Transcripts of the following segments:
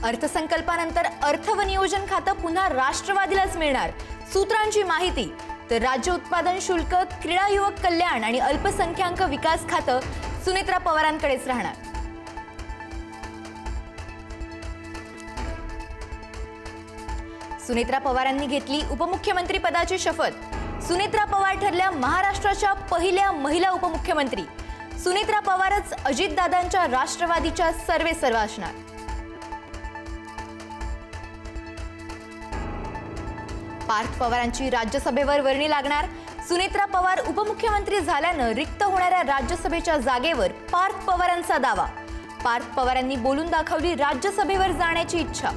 अर्थसंकल्पानंतर अर्थ व नियोजन खातं पुन्हा राष्ट्रवादीलाच मिळणार, सूत्रांची माहिती. तर राज्य उत्पादन शुल्क, क्रीडा, युवक कल्याण आणि अल्पसंख्याक विकास खातं सुनेत्रा पवारांकडेच राहणार. सुनेत्रा पवारांनी घेतली उपमुख्यमंत्री पदाची शपथ. सुनेत्रा पवार ठरल्या महाराष्ट्राच्या पहिल्या महिला उपमुख्यमंत्री. सुनेत्रा पवारच अजितदादांच्या राष्ट्रवादीच्या सर्वेसर्वा असणार. पार्थ पवारांची राज्यसभेवर वर्णी लागणार. सुनेत्रा पवार उपमुख्यमंत्री झाल्यानं रिक्त होणाऱ्या राज्यसभेच्या जागेवर पार्थ पवारांचा दावा. पार्थ पवारांनी बोलून दाखवली राज्यसभेवर जाण्याची इच्छा.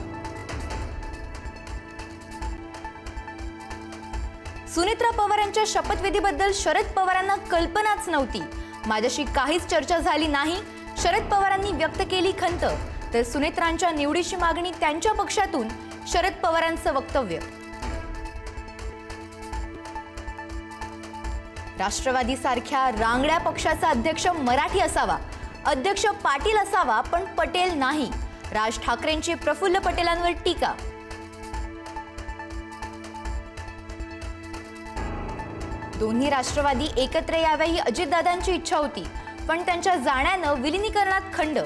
सुनेत्रा पवारांच्या शपथविधीबद्दल शरद पवारांना कल्पनाच नव्हती. माझ्याशी काहीच चर्चा झाली नाही, शरद पवारांनी व्यक्त केली खंत. तर सुनेत्रांच्या निवडीची मागणी त्यांच्या पक्षातून, शरद पवारांचं वक्तव्य. राष्ट्रवादी सारख्या रांगड्या पक्षाचा अध्यक्ष मराठी असावा, अध्यक्ष पाटील असावा, पण पटेल नाही. राज ठाकरेंची प्रफुल्ल पटेलांवर टीका. दोन्ही राष्ट्रवादी एकत्र यावे ही अजितदादांची इच्छा होती, पण त्यांच्या जाण्यानं विलिनीकरणात खंड.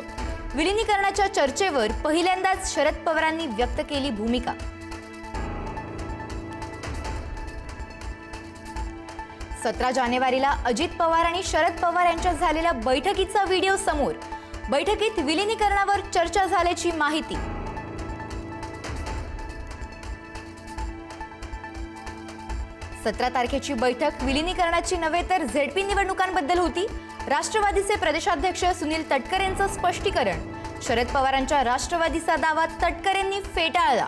विलिनीकरणाच्या चर्चेवर पहिल्यांदाच शरद पवारांनी व्यक्त केली भूमिका. सतरा जानेवारीला अजित पवार आणि शरद पवार यांच्यात झालेल्या बैठकीचा व्हिडिओ समोर. बैठकीत विलिनीकरणावर चर्चा झाल्याची माहिती. सतरा तारखेची बैठक विलिनीकरणाची नव्हे तर झेडपी निवडणुकांबद्दल होती. राष्ट्रवादीचे प्रदेशाध्यक्ष सुनील तटकरेंचं स्पष्टीकरण. शरद पवारांच्या राष्ट्रवादीचा दावा तटकरेंनी फेटाळला.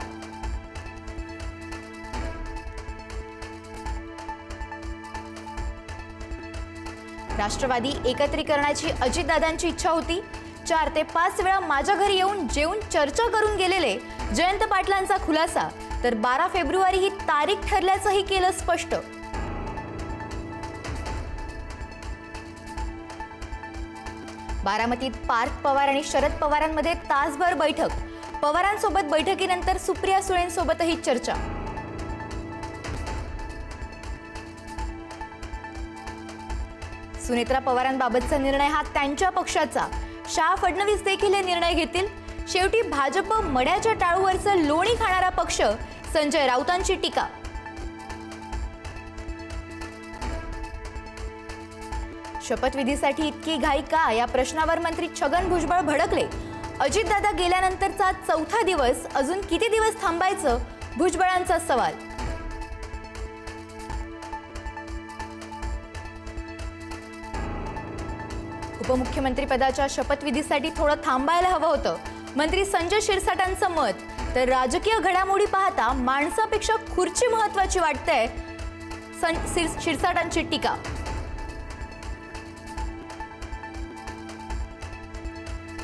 राष्ट्रवादी एकत्रीकरणाची अजितदादांची इच्छा होती. 4 ते 5 वेळा माझ्या घरी येऊन जेवून चर्चा करून गेलेले जयंत पाटलांचा खुलासा. तर 12 फेब्रुवारी ही तारीख ठरल्याचंही केलं स्पष्ट. बारामतीत पार्थ पवार आणि शरद पवारांमध्ये तासभर बैठक. पवारांसोबत बैठकीनंतर सुप्रिया सुळेंसोबतही चर्चा. सुनेत्रा पवारांबाबतचा निर्णय हा त्यांच्या पक्षाचा. शहा फडणवीस देखील हे निर्णय घेतील. शेवटी भाजप मड्याच्या टाळूवरचं लोणी खाणारा पक्ष, संजय राऊतांची टीका. शपथविधीसाठी इतकी घाई का, या प्रश्नावर मंत्री छगन भुजबळ भडकले. अजितदादा गेल्यानंतरचा 4था दिवस, अजून किती दिवस थांबायचं, भुजबळांचा सवाल. उपमुख्यमंत्री पदाच्या शपथविधीसाठी थोडं थांबायला हवं होतं, मंत्री संजय शिरसाटांचं मत. तर राजकीय घडामोडी पाहता माणसापेक्षा खुर्ची महत्वाची वाटते, शिरसाटांची टीका.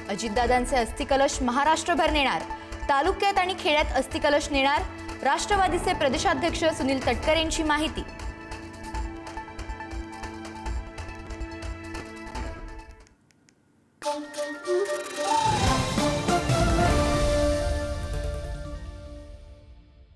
अजितदादांचे अस्थिकलश महाराष्ट्रभर नेणार. तालुक्यात आणि खेड्यात अस्थिकलश नेणार. राष्ट्रवादीचे प्रदेशाध्यक्ष सुनील तटकरेंची माहिती.